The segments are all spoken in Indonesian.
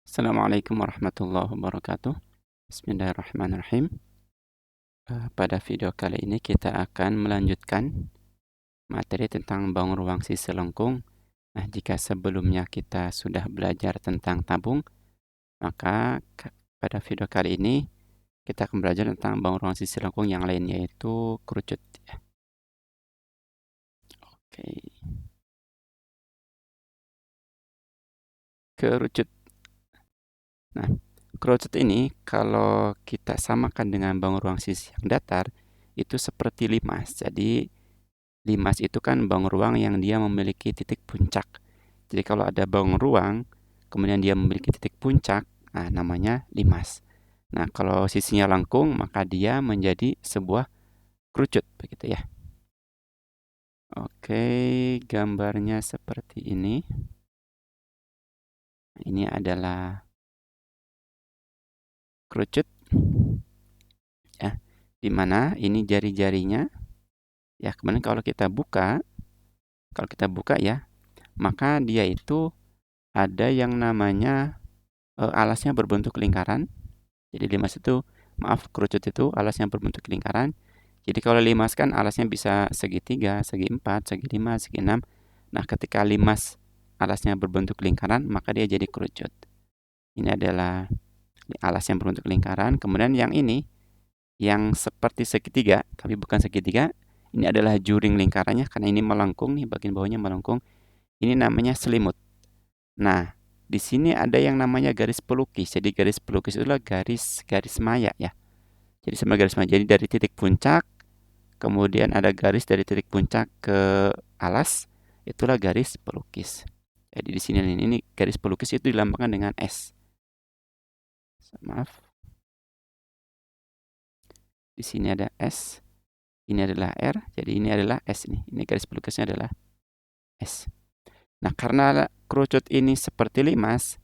Assalamualaikum warahmatullahi wabarakatuh. Bismillahirrahmanirrahim. Pada video kali ini kita akan melanjutkan materi tentang bangun ruang sisi lengkung. Nah, jika sebelumnya kita sudah belajar tentang tabung, maka pada video kali ini kita akan belajar tentang bangun ruang sisi lengkung yang lain, yaitu kerucut. Oke. Kerucut. Nah, kerucut ini kalau kita samakan dengan bangun ruang sisi yang datar, itu seperti limas. Jadi limas itu kan bangun ruang yang dia memiliki titik puncak. Jadi kalau ada bangun ruang, kemudian dia memiliki titik puncak, nah namanya limas. Nah, kalau sisinya lengkung, maka dia menjadi sebuah kerucut, begitu ya. Oke, gambarnya seperti ini. Ini adalah kerucut, ya, di mana ini jari-jarinya. Ya, kemudian kalau kita buka ya, maka dia itu ada yang namanya alasnya berbentuk lingkaran. Jadi kerucut itu alasnya berbentuk lingkaran. Jadi kalau limas kan alasnya bisa segi 3, segi 4, segi 5, segi 6. Nah, ketika limas alasnya berbentuk lingkaran, maka dia jadi kerucut. Ini adalah alas yang berbentuk lingkaran. Kemudian yang ini, yang seperti segitiga, tapi bukan segitiga. Ini adalah juring lingkarannya, karena ini melengkung nih, bagian bawahnya melengkung. Ini namanya selimut. Nah, di sini ada yang namanya garis pelukis. Jadi garis pelukis itulah garis maya ya. Jadi sama garis maya. Jadi dari titik puncak, kemudian ada garis dari titik puncak ke alas, itulah garis pelukis. Jadi di sini ini garis pelukis itu dilambangkan dengan S. Maaf. Di sini ada S. Ini adalah R. Jadi ini adalah S nih. Ini garis pelukisnya adalah S. Nah, karena kerucut ini seperti limas,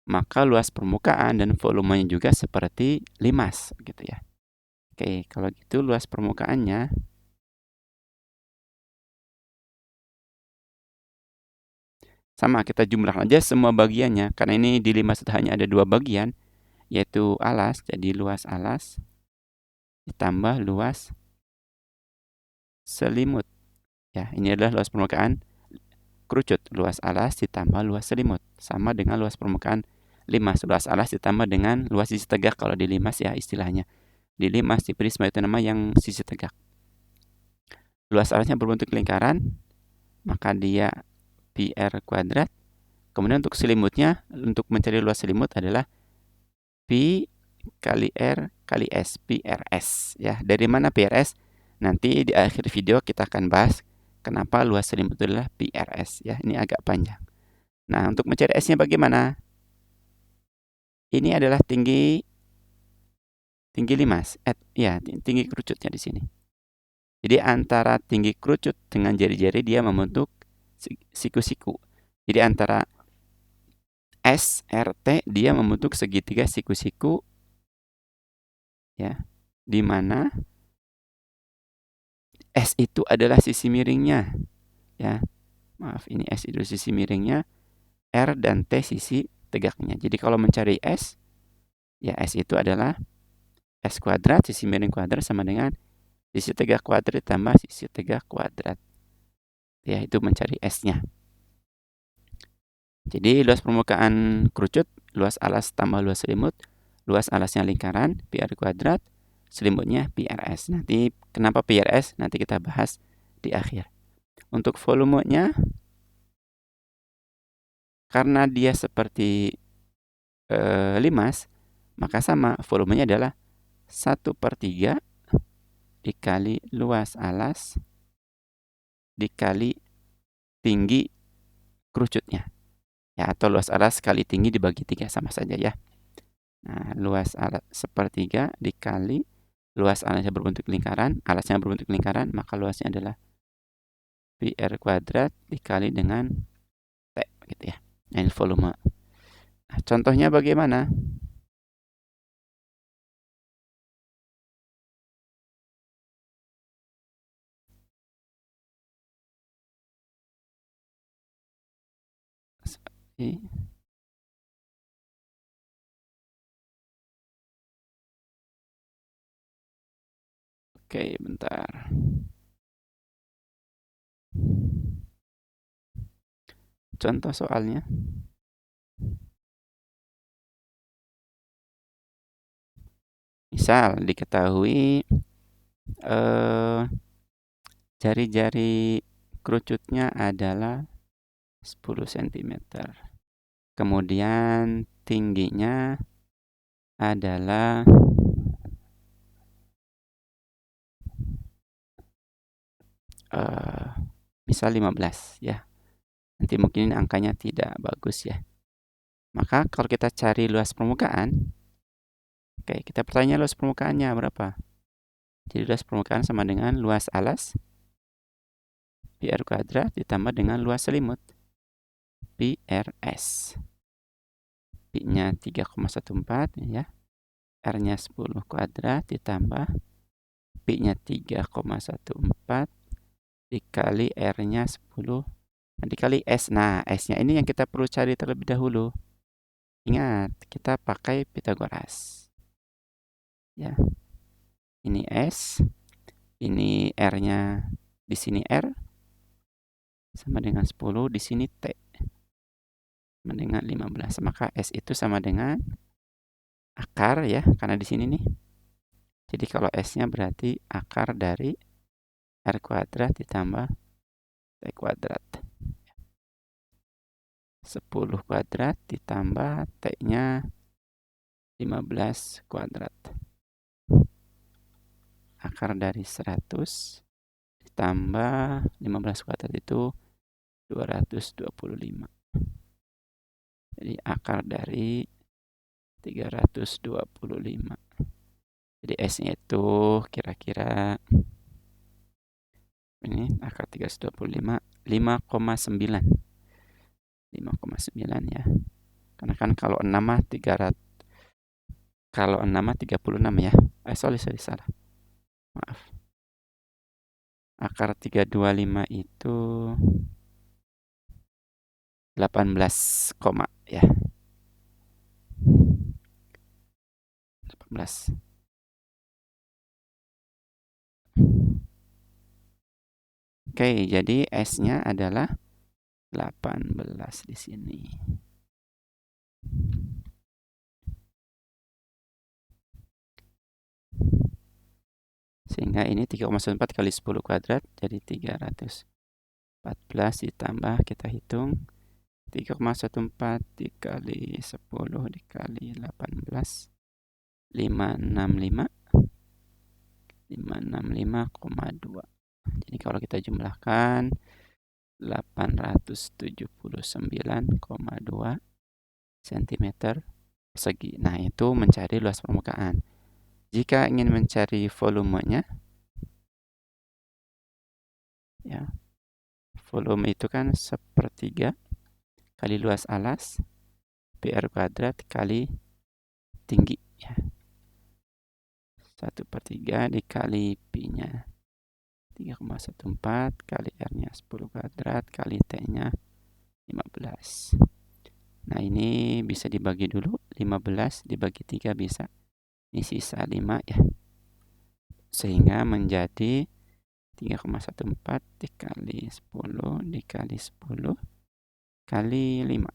maka luas permukaan dan volumenya juga seperti limas, gitu ya. Oke, kalau gitu luas permukaannya sama, kita jumlah aja semua bagiannya. Karena ini di limas itu hanya ada 2 bagian, yaitu alas, jadi luas alas ditambah luas selimut. Ya, ini adalah luas permukaan kerucut. Luas alas ditambah luas selimut sama dengan luas permukaan limas. Luas alas ditambah dengan luas sisi tegak kalau di limas ya istilahnya. Di limas, di prisma itu nama yang sisi tegak. Luas alasnya berbentuk lingkaran, maka dia pi r kuadrat. Kemudian untuk selimutnya, untuk mencari luas selimut adalah pi kali r kali s, pi rs. Ya, dari mana pi rs? Nanti di akhir video kita akan bahas kenapa luas selimut itu adalah pi rs. Ya, ini agak panjang. Nah, untuk mencari s-nya bagaimana? Ini adalah tinggi limas. Ya, tinggi kerucutnya di sini. Jadi antara tinggi kerucut dengan jari-jari dia membentuk siku-siku. Jadi antara S, R, T dia membentuk segitiga siku-siku, ya, di mana S itu adalah sisi miringnya, ya. Maaf, ini S itu sisi miringnya, R dan T sisi tegaknya. Jadi kalau mencari S, ya S itu adalah S kuadrat, sisi miring kuadrat sama dengan sisi tegak kuadrat tambah sisi tegak kuadrat. Ya, itu mencari S-nya. Jadi luas permukaan kerucut, luas alas tambah luas selimut, luas alasnya lingkaran, pi r kuadrat, selimutnya pi rs. Nanti kenapa pi rs? Nanti kita bahas di akhir. Untuk volumenya, karena dia seperti limas, maka sama, volumenya adalah 1/3 dikali luas alas dikali tinggi kerucutnya. Ya, atau luas alas kali tinggi dibagi 3, sama saja ya. Nah, luas alas 1/3 dikali luas alasnya berbentuk lingkaran, maka luasnya adalah pi r kuadrat dikali dengan T, gitu ya. Nah, ini volume. Nah, contohnya bagaimana? Seperti Oke, bentar. Contoh soalnya. Misal diketahui jari-jari kerucutnya adalah 10 cm. Kemudian tingginya adalah misal 15 ya. Nanti mungkin angkanya tidak bagus ya. Maka kalau kita cari luas permukaan, oke, kita bertanya luas permukaannya berapa. Jadi luas permukaan sama dengan luas alas pi r kuadrat ditambah dengan luas selimut pi rs. Pi-nya 3,14 ya. R-nya 10 kuadrat ditambah pi-nya 3,14 dikali R-nya 10 dikali S. Nah, S-nya ini yang kita perlu cari terlebih dahulu. Ingat, kita pakai Pitagoras. Ya. Ini S, ini R-nya di sini R sama dengan 10, di sini T sama dengan 15. Maka S itu sama dengan akar ya, karena di sini nih. Jadi kalau S-nya berarti akar dari R kuadrat ditambah T kuadrat. 10 kuadrat ditambah T-nya 15 kuadrat. Akar dari 100 ditambah 15 kuadrat itu 225. Jadi akar dari 325. Jadi S-nya itu kira-kira ini akar 325 5,9. 5,9 ya. Karena kan kalau 6 mah 300, kalau 6 mah 36 ya. Sorry salah. Maaf. Akar 325 itu 18, ya. 18. Oke, jadi S-nya adalah 18 di sini. Sehingga ini 3,14 kali 10 kuadrat jadi 314 ditambah kita hitung 3,14 dikali 10 dikali 18 565 565,2. Jadi kalau kita jumlahkan 879,2 cm persegi. Nah, itu mencari luas permukaan. Jika ingin mencari volumenya, ya, volume itu kan 1/3 kali luas alas pi r kuadrat kali tinggi, ya. 1/3 dikali pi-nya 3,14 kali R-nya 10 kuadrat kali T-nya 15. Nah, ini bisa dibagi dulu. 15 dibagi 3 bisa. Ini sisa 5 ya. Sehingga menjadi 3,14 dikali 10 dikali 10 kali 5.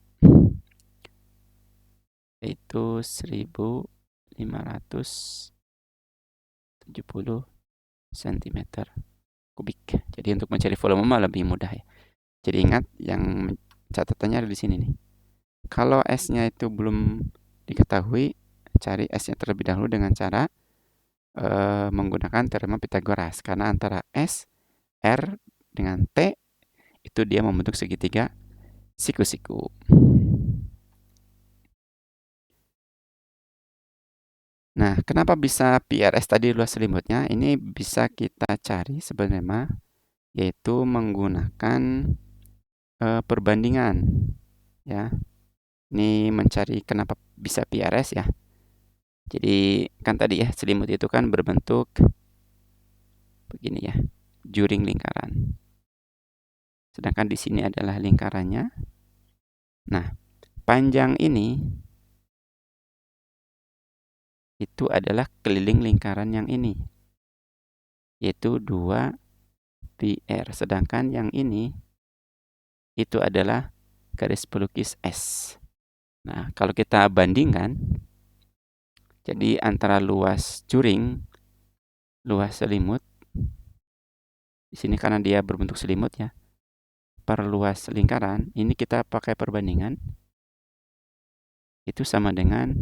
Yaitu 1570 cm kubik. Jadi untuk mencari volume lebih mudah ya. Jadi ingat yang catatannya ada di sini nih. Kalau S-nya itu belum diketahui, cari S-nya terlebih dahulu dengan cara menggunakan teorema Pitagoras. Karena antara S, R dengan T itu dia membentuk segitiga siku-siku. Nah, kenapa bisa PRS tadi luas selimutnya? Ini bisa kita cari sebenarnya yaitu menggunakan perbandingan ya. Ini mencari kenapa bisa PRS ya. Jadi kan tadi ya selimut itu kan berbentuk begini ya, juring lingkaran. Sedangkan di sini adalah lingkarannya. Nah, panjang ini itu adalah keliling lingkaran yang ini. yaitu 2 pi R. Sedangkan yang ini itu adalah garis pelukis S. Nah, kalau kita bandingkan, jadi antara luas juring, luas selimut, di sini karena dia berbentuk selimut ya, per luas lingkaran, ini kita pakai perbandingan, itu sama dengan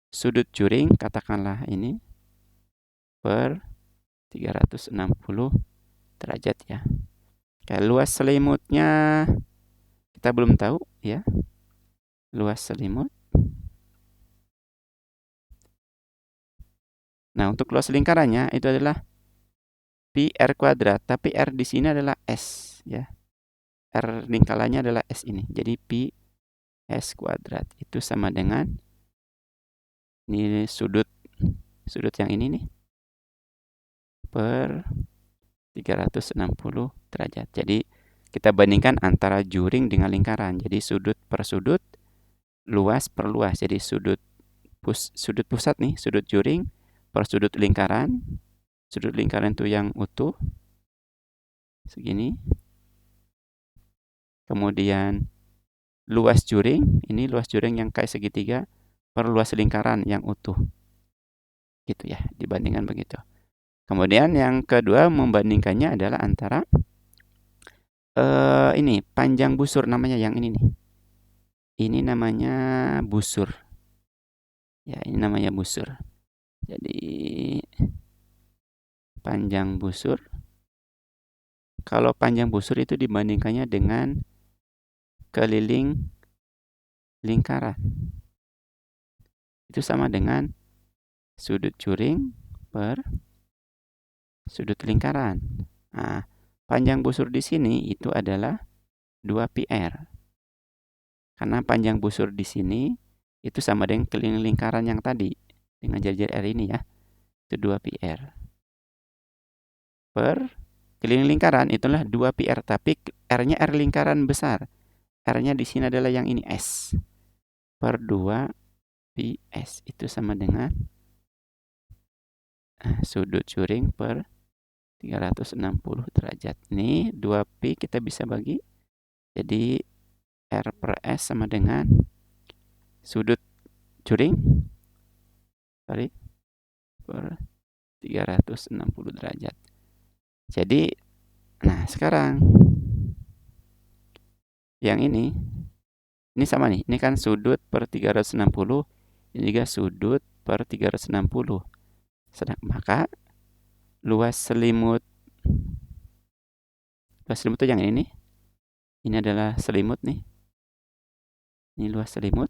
sudut juring, katakanlah ini, per 360 derajat ya. Kayak luas selimutnya kita belum tahu ya. Luas selimut. Nah, untuk luas lingkarannya itu adalah pi R kuadrat, tapi R di sini adalah S ya. R lingkarannya adalah S ini. Jadi pi S kuadrat itu sama dengan ini sudut yang ini nih per 360 derajat. Jadi kita bandingkan antara juring dengan lingkaran. Jadi sudut per sudut, luas per luas. Jadi sudut pusat nih, sudut juring per sudut lingkaran. Sudut lingkaran itu yang utuh segini. Kemudian luas juring, ini luas juring yang kayak segitiga per luas lingkaran yang utuh. Gitu ya, dibandingkan begitu. Kemudian yang kedua membandingkannya adalah antara ini panjang busur namanya yang ini nih. Ini namanya busur. Ya, ini namanya busur. Jadi panjang busur. Kalau panjang busur itu dibandingkannya dengan keliling lingkaran. Itu sama dengan sudut juring per sudut lingkaran. Nah, panjang busur di sini itu adalah 2 pi R. Karena panjang busur di sini itu sama dengan keliling lingkaran yang tadi dengan jari-jari R ini ya. Itu 2 pi R. Per keliling lingkaran itulah 2 pi R, tapi R-nya R lingkaran besar. R-nya di sini adalah yang ini S. Per 2 pi S itu sama dengan sudut juring per 360 derajat. Nih 2 pi kita bisa bagi. Jadi R per S sama dengan sudut juring per 360 derajat. Jadi, nah sekarang yang ini sama nih. Ini kan sudut per 360, ini juga sudut per 360. Maka luas selimut itu yang ini nih. Ini adalah selimut nih. Ini luas selimut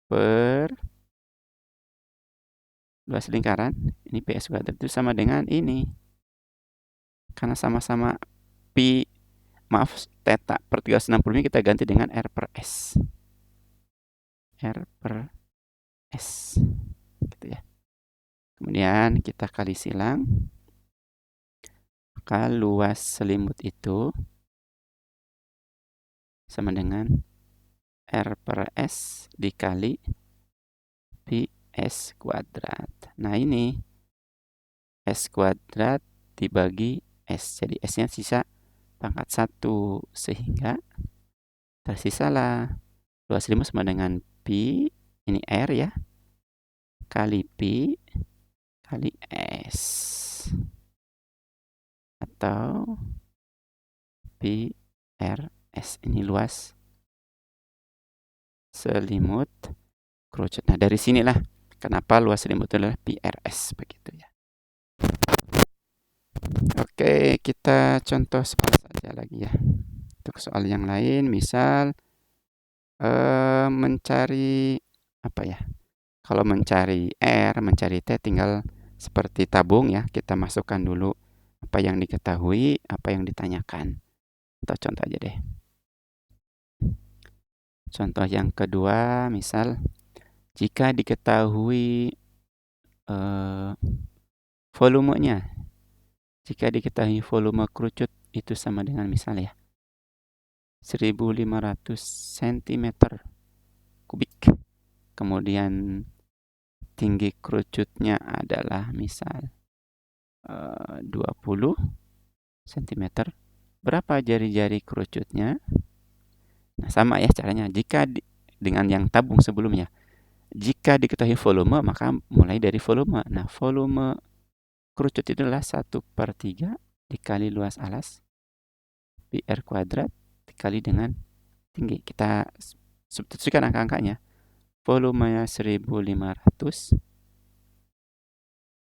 per luas lingkaran. Ini PS kuadrat itu sama dengan ini. Karena sama-sama pi, maaf, theta per 360 ini kita ganti dengan R per S. R per S. Gitu ya. Kemudian kita kali silang. Maka luas selimut itu sama dengan R per S dikali pi S kuadrat. Nah ini S kuadrat dibagi S. Jadi S-nya sisa pangkat 1. Sehingga tersisalah luas selimut sama dengan pi, ini R ya, kali pi kali S. Atau pi R S. Ini luas selimut kerucut. Nah, dari sinilah kenapa luas selimut itu adalah pi R S begitu ya. Oke, kita contoh soal saja lagi ya. Untuk soal yang lain, misal mencari apa ya? Kalau mencari R, mencari T tinggal seperti tabung ya. Kita masukkan dulu apa yang diketahui, apa yang ditanyakan. Atau contoh aja deh. Contoh yang kedua, misal jika diketahui volumenya. Jika diketahui volume kerucut itu sama dengan misal ya 1500 cm kubik. Kemudian tinggi kerucutnya adalah misal 20 cm, berapa jari-jari kerucutnya? Nah, sama ya caranya. Jika dengan yang tabung sebelumnya, jika diketahui volume, maka mulai dari volume. Nah, volume kerucut itu adalah 1/3 dikali luas alas, pi R kuadrat, dikali dengan tinggi. Kita substitusikan angka-angkanya. Volumenya 1500.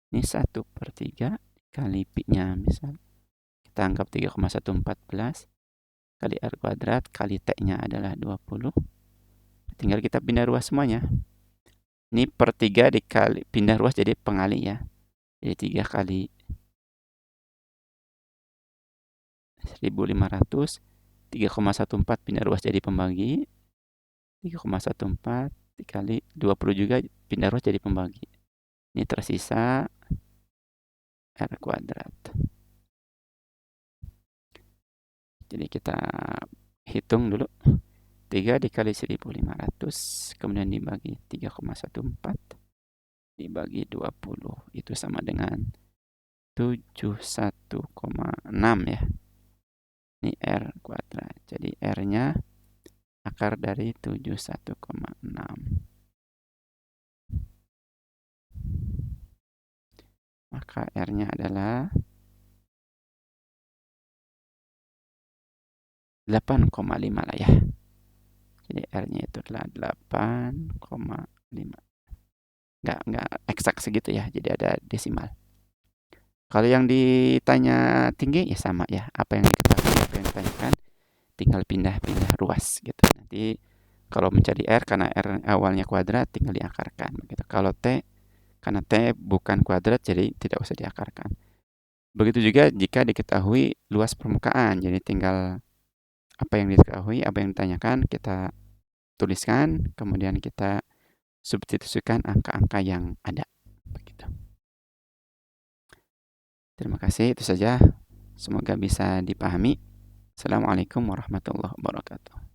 Ini 1/3 kali pi-nya misal. Kita anggap 3,114 kali R kuadrat kali T-nya adalah 20. Tinggal kita pindah ruas semuanya. Ini per 3 dikali pindah ruas jadi pengali ya. Jadi 3 kali 1500, 3,14 pindah ruas jadi pembagi. 3,14 dikali 20 juga pindah ruas jadi pembagi. Ini tersisa R kuadrat. Jadi kita hitung dulu. 3 dikali 1500, kemudian dibagi 3,14 dibagi 20. Itu sama dengan 71,6 ya. Ini R kuadrat. Jadi R-nya akar dari 71,6. Maka R-nya adalah 8,5 lah ya. Jadi R-nya itu adalah 8,5. Nggak eksak segitu ya, jadi ada desimal. Kalau yang ditanya tinggi ya sama ya, apa yang diketahui, apa yang ditanyakan, tinggal pindah-pindah ruas gitu. Nanti kalau mencari R, karena R awalnya kuadrat, tinggal diakarkan begitu. Kalau T, karena T bukan kuadrat, jadi tidak usah diakarkan. Begitu juga jika diketahui luas permukaan, jadi tinggal apa yang diketahui, apa yang ditanyakan, kita tuliskan, kemudian kita substitusikan angka-angka yang ada. Begitu. Terima kasih, itu saja. Semoga bisa dipahami. Assalamualaikum warahmatullahi wabarakatuh.